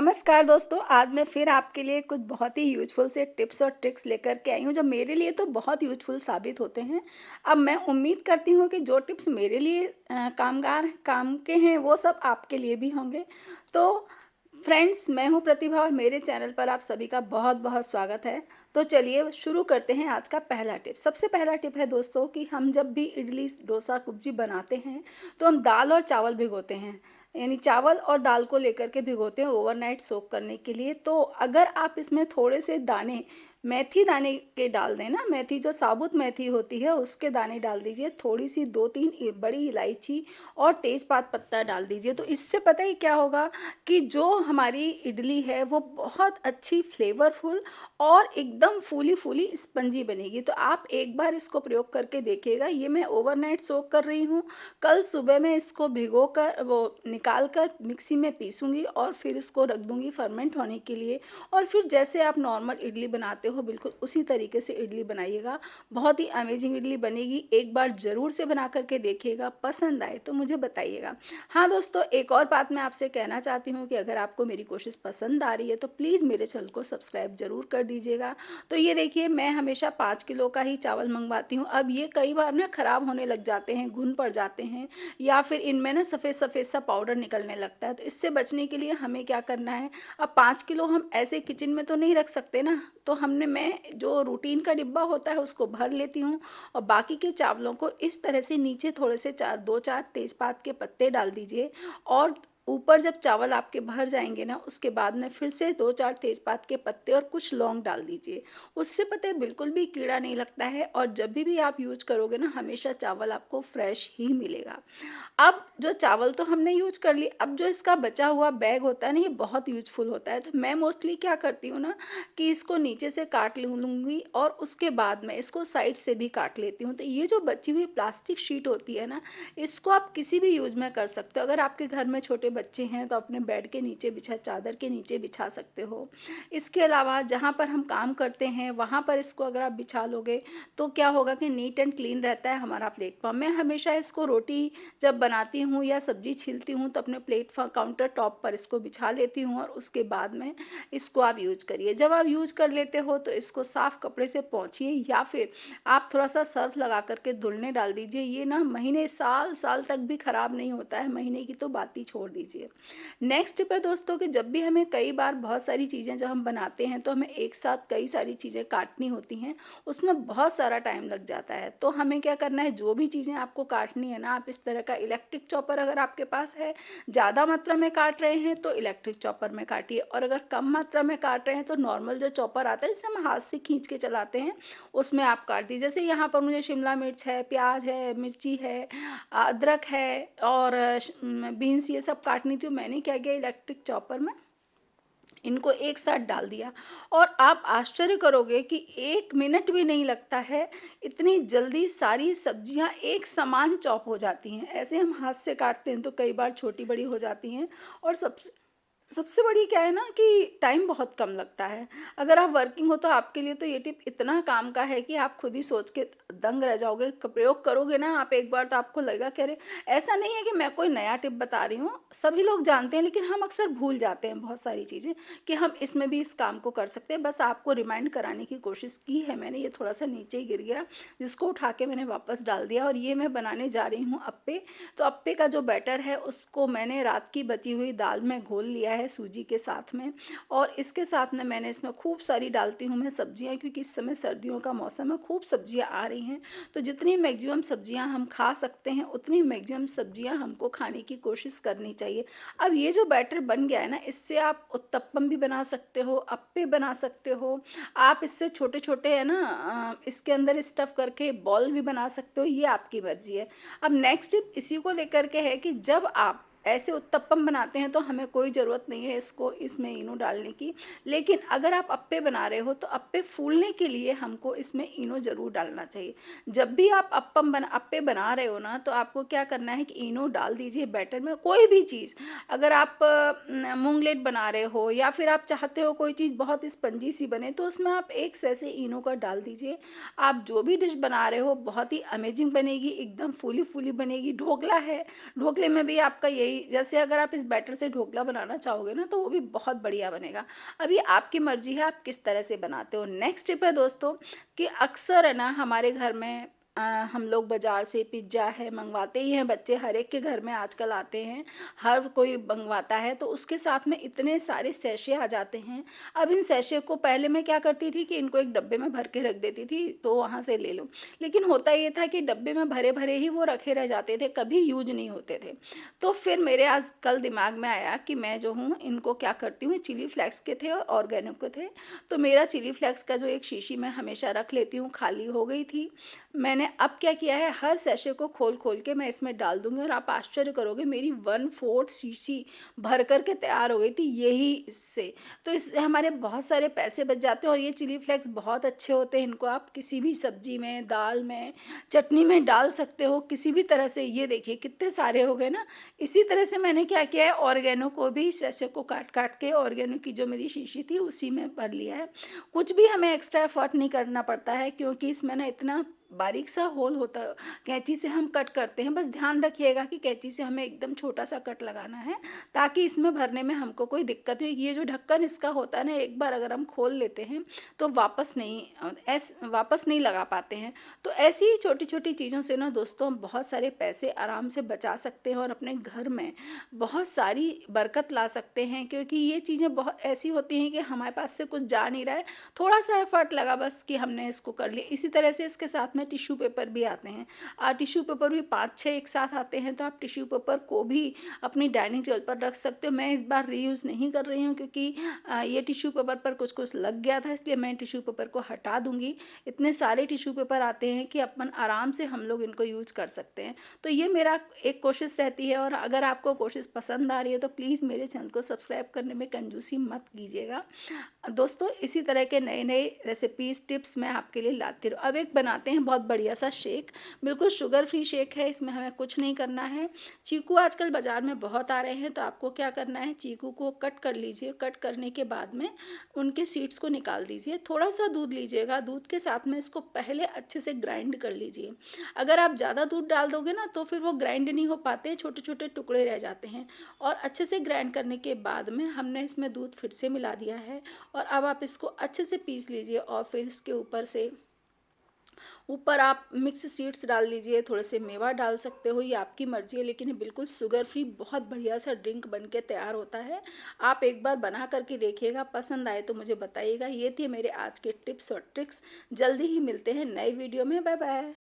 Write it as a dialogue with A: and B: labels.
A: नमस्कार दोस्तों, आज मैं फिर आपके लिए कुछ बहुत ही यूज़फुल से टिप्स और ट्रिक्स लेकर के आई हूँ, जो मेरे लिए तो बहुत यूज़फुल साबित होते हैं। अब मैं उम्मीद करती हूँ कि जो टिप्स मेरे लिए काम के हैं, वो सब आपके लिए भी होंगे। तो फ्रेंड्स, मैं हूँ प्रतिभा और मेरे चैनल पर आप सभी का बहुत-बहुत स्वागत है। तो चलिए शुरू करते हैं आज का पहला टिप। सबसे पहला टिप है दोस्तों कि हम जब भी इडली, डोसा कुछ भी बनाते हैं, तो हम दाल और चावल भिगोते हैं। यानी चावल और दाल को लेकर के भिगोते हैं ओवरनाइट सोक करने के लिए। तो अगर आप इसमें थोड़े से दाने, मेथी दाने के डाल दें ना, मेथी जो साबुत मेथी होती है उसके दाने डाल दीजिए, थोड़ी सी 2-3 बड़ी इलायची और तेज़पात पत्ता डाल दीजिए। तो इससे पता है क्या होगा कि जो हमारी इडली है वो बहुत अच्छी फ्लेवरफुल और एकदम फूली-फूली स्पंजी बनेगी। तो आप एक बार इसको प्रयोग करके देखिएगा। ये मैं ओवरनाइट सोक कर रही हूँ। कल सुबह मैं इसको भिगोकर वो निकाल कर मिक्सी में पीसूँगी और फिर इसको रख दूँगी फर्मेंट होने के लिए। और फिर जैसे आप नॉर्मल इडली बनाते हो बिल्कुल उसी तरीके से इडली बनाइएगा। बहुत ही अमेजिंग इडली बनेगी। एक बार ज़रूर से बना कर के देखिएगा, पसंद आए तो मुझे बताइएगा। हाँ दोस्तों, एक और बात मैं आपसे कहना चाहती हूँ कि अगर आपको मेरी कोशिश पसंद आ रही है तो प्लीज़ मेरे चैनल को सब्सक्राइब ज़रूर कर दीजिएगा। तो ये देखिए, मैं हमेशा 5 किलो का ही चावल मँगवाती हूँ। अब ये कई बार ना ख़राब होने लग जाते हैं, घुन पड़ जाते हैं या फिर इनमें ना सफ़ेद-सफ़ेद सा पाउडर निकलने लगता है। तो इससे बचने के लिए हमें क्या करना है, अब 5 किलो हम ऐसे किचन में तो नहीं रख सकते ना, तो मैं जो रूटीन का डिब्बा होता है उसको भर लेती हूँ और बाकी के चावलों को इस तरह से नीचे थोड़े से 2-4 तेज़पात के पत्ते डाल दीजिए और ऊपर जब चावल आपके भर जाएँगे ना, उसके बाद में फिर से 2-4 तेज़पात के पत्ते और कुछ लौंग डाल दीजिए। उससे पता है बिल्कुल भी कीड़ा नहीं लगता है और जब भी आप यूज़ करोगे ना, हमेशा चावल आपको फ्रेश ही मिलेगा। अब जो चावल तो हमने यूज़ कर ली, अब जो इसका बचा हुआ बैग होता है ना, ये बहुत यूज़फुल होता है। तो मैं मोस्टली क्या करती हूँ ना कि इसको नीचे से काट लूँगी और उसके बाद में इसको साइड से भी काट लेती हूँ। तो ये जो बची हुई प्लास्टिक शीट होती है ना, इसको आप किसी भी यूज़ में कर सकते हो। अगर आपके घर में छोटे बच्चे हैं तो अपने बेड के नीचे चादर के नीचे बिछा सकते हो। इसके अलावा जहाँ पर हम काम करते हैं वहाँ पर इसको अगर आप बिछा लोगे तो क्या होगा कि नीट एंड क्लीन रहता है हमारा प्लेटफ़ॉर्म। मैं हमेशा इसको रोटी जब बनाती हूँ या सब्ज़ी छीलती हूँ तो अपने काउंटर टॉप पर इसको बिछा लेती हूँ और उसके बाद में इसको आप यूज़ करिए। जब आप यूज़ कर लेते हो तो इसको साफ़ कपड़े से पोंछिए या फिर आप थोड़ा-सा सर्फ़ लगा कर के धुलने डाल दीजिए। ये ना महीने, साल-साल तक भी ख़राब नहीं होता है, महीने की तो बात ही छोड़ दीजिए। नेक्स्ट टिप है दोस्तों कि जब भी हमें कई बार बहुत सारी चीज़ें जब हम बनाते हैं तो हमें एक साथ कई सारी चीज़ें काटनी होती हैं, उसमें बहुत सारा टाइम लग जाता है। तो हमें क्या करना है, जो भी चीज़ें आपको काटनी है ना, आप इस तरह का इलेक्ट्रिक चॉपर अगर आपके पास है, ज़्यादा मात्रा में काट रहे हैं तो इलेक्ट्रिक चॉपर में काटिए और अगर कम मात्रा में काट रहे हैं तो नॉर्मल जो चॉपर आता है जिसे हम हाथ से खींच के चलाते हैं, उसमें आप काट दीजिए। जैसे यहाँ पर मुझे शिमला मिर्च है, प्याज है, मिर्ची है, अदरक है और बीन्स, ये सब काटनी थी। मैंने क्या किया, इलेक्ट्रिक चॉपर में इनको एक साथ डाल दिया और आप आश्चर्य करोगे कि 1 मिनट भी नहीं लगता है, इतनी जल्दी सारी सब्जियां एक समान चॉप हो जाती हैं। ऐसे हम हाथ से काटते हैं तो कई बार छोटी-बड़ी हो जाती हैं और सबसे सबसे बड़ी क्या है ना कि टाइम बहुत कम लगता है। अगर आप वर्किंग हो तो आपके लिए तो ये टिप इतना काम का है कि आप खुद ही सोच के दंग रह जाओगे। प्रयोग करोगे ना आप एक बार तो आपको लगेगा कि अरे, ऐसा नहीं है कि मैं कोई नया टिप बता रही हूँ, सभी लोग जानते हैं लेकिन हम अक्सर भूल जाते हैं बहुत सारी चीज़ें कि हम इसमें भी इस काम को कर सकते हैं। बस आपको रिमाइंड कराने की कोशिश की है मैंने। ये थोड़ा सा नीचे ही गिर गया, जिसको उठा के मैंने वापस डाल दिया और ये मैं बनाने जा रही हूँ अप्पे। तो अप्पे का जो बैटर है उसको मैंने रात की बची हुई दाल में घोल लिया है सूजी के साथ में और इसके साथ में मैंने इसमें खूब सारी डालती हूँ मैं सब्जियाँ, क्योंकि इस समय सर्दियों का मौसम है, खूब सब्जियाँ आ रही हैं। तो जितनी मैक्सिमम सब्जियाँ हम खा सकते हैं उतनी मैक्सिमम सब्जियाँ हमको खाने की कोशिश करनी चाहिए। अब ये जो बैटर बन गया है ना, इससे आप उत्तपम भी बना सकते हो, अप्पे बना सकते हो। आप इससे छोटे-छोटे है ना इसके अंदर स्टफ़ करके बॉल भी बना सकते हो, ये आपकी मर्ज़ी है। अब नेक्स्ट टिप इसी को लेकर के है कि जब आप ऐसे उत्तपम बनाते हैं तो हमें कोई ज़रूरत नहीं है इसमें इनो डालने की। लेकिन अगर आप अप्पे बना रहे हो तो अप्पे फूलने के लिए हमको इसमें इनो ज़रूर डालना चाहिए। जब भी आप अप्पे बना रहे हो ना, तो आपको क्या करना है कि इनो डाल दीजिए बैटर में। कोई भी चीज़, अगर आप मूंगलेट बना रहे हो या फिर आप चाहते हो कोई चीज़ बहुत स्पंजी सी बने, तो उसमें आप एक सैसे इनो का डाल दीजिए। आप जो भी डिश बना रहे हो बहुत ही अमेजिंग बनेगी, एकदम फूली-फूली बनेगी। ढोकला है, ढोकले में भी आपका यही जैसे अगर आप इस बैटर से ढोकला बनाना चाहोगे ना तो वो भी बहुत बढ़िया बनेगा। अभी आपकी मर्ज़ी है आप किस तरह से बनाते हो। नेक्स्ट टिप है दोस्तों कि अक्सर है ना हमारे घर में हम लोग बाज़ार से पिज़्ज़ा है मंगवाते ही हैं, बच्चे हर एक के घर में आजकल आते हैं, हर कोई मंगवाता है, तो उसके साथ में इतने सारे सैशे आ जाते हैं। अब इन सैशे को पहले मैं क्या करती थी कि इनको एक डब्बे में भर के रख देती थी तो वहाँ से ले लो। लेकिन होता ये था कि डब्बे में भरे-भरे ही वो रखे रह जाते थे, कभी यूज़ नहीं होते थे। तो फिर मेरे आज कल दिमाग में आया कि मैं जो हूँ इनको क्या करती हूँ, चिली फ्लेक्स के थे और ऑर्गेनिक के थे, तो मेरा चिली फ्लेक्स का जो एक शीशी मैं हमेशा रख लेती हूँ खाली हो गई थी। मैंने अब क्या किया है, हर सैशे को खोल-खोल के मैं इसमें डाल दूँगी और आप आश्चर्य करोगे मेरी 1/4 शीशी भर कर के तैयार हो गई थी यही इससे। तो इससे हमारे बहुत सारे पैसे बच जाते हैं और ये चिली फ्लेक्स बहुत अच्छे होते हैं, इनको आप किसी भी सब्ज़ी में, दाल में, चटनी में डाल सकते हो, किसी भी तरह से। ये देखिए कितने सारे हो गए ना। इसी तरह से मैंने क्या किया है, ऑर्गेनो को भी सैशे को काट-काट के ऑर्गेनो की जो मेरी शीशी थी उसी में भर लिया है। कुछ भी हमें एक्स्ट्रा एफर्ट नहीं करना पड़ता है क्योंकि इसमें ना इतना बारीक सा होल होता है, कैंची से हम कट करते हैं, बस ध्यान रखिएगा कि कैंची से हमें एकदम छोटा सा कट लगाना है ताकि इसमें भरने में हमको कोई दिक्कत हो। ये जो ढक्कन इसका होता है ना, एक बार अगर हम खोल लेते हैं तो वापस नहीं लगा पाते हैं। तो ऐसी ही छोटी-छोटी चीज़ों से ना दोस्तों हम बहुत सारे पैसे आराम से बचा सकते हैं और अपने घर में बहुत सारी बरकत ला सकते हैं, क्योंकि ये चीज़ें बहुत ऐसी होती हैं कि हमारे पास से कुछ जा नहीं रहा है, थोड़ा-सा एफर्ट लगा बस कि हमने इसको कर लिया। इसी तरह से इसके साथ में टिश्यू पेपर भी आते हैं। टिश्यू पेपर भी 5-6 एक साथ आते हैं, तो आप टिश्यू पेपर को भी अपनी डाइनिंग टेबल पर रख सकते हो। मैं इस बार रीयूज़ नहीं कर रही हूँ क्योंकि ये टिश्यू पेपर पर कुछ-कुछ लग गया था, इसलिए मैं टिश्यू पेपर को हटा दूँगी। इतने सारे टिश्यू पेपर आते हैं कि अपन आराम से हम लोग इनको यूज़ कर सकते हैं। तो ये मेरा एक कोशिश रहती है और अगर आपको कोशिश पसंद आ रही है तो प्लीज़ मेरे चैनल को सब्सक्राइब करने में कंजूसी मत कीजिएगा। दोस्तों इसी तरह के नए-नए रेसिपीज़, टिप्स मैं आपके लिए लाती रहूँ। अब एक बनाते हैं बहुत बढ़िया सा शेक, बिल्कुल शुगर फ्री शेक है, इसमें हमें कुछ नहीं करना है। चीकू आजकल बाज़ार में बहुत आ रहे हैं, तो आपको क्या करना है, चीकू को कट कर लीजिए, कट करने के बाद में उनके सीड्स को निकाल दीजिए। थोड़ा-सा दूध लीजिएगा, दूध के साथ में इसको पहले अच्छे से ग्राइंड कर लीजिए। अगर आप ज़्यादा दूध डाल दोगे ना तो फिर वो ग्राइंड नहीं हो पाते, छोटे-छोटे टुकड़े रह जाते हैं। और अच्छे से ग्राइंड करने के बाद में हमने इसमें दूध फिर से मिला दिया है और अब आप इसको अच्छे से पीस लीजिए और फिर इसके ऊपर आप मिक्स सीड्स डाल लीजिए, थोड़े से मेवा डाल सकते हो, ये आपकी मर्ज़ी है, लेकिन ये बिल्कुल शुगर फ्री बहुत बढ़िया सा ड्रिंक बन के तैयार होता है। आप एक बार बना करके देखिएगा, पसंद आए तो मुझे बताइएगा। ये थे मेरे आज के टिप्स और ट्रिक्स। जल्दी ही मिलते हैं नई वीडियो में। Bye bye.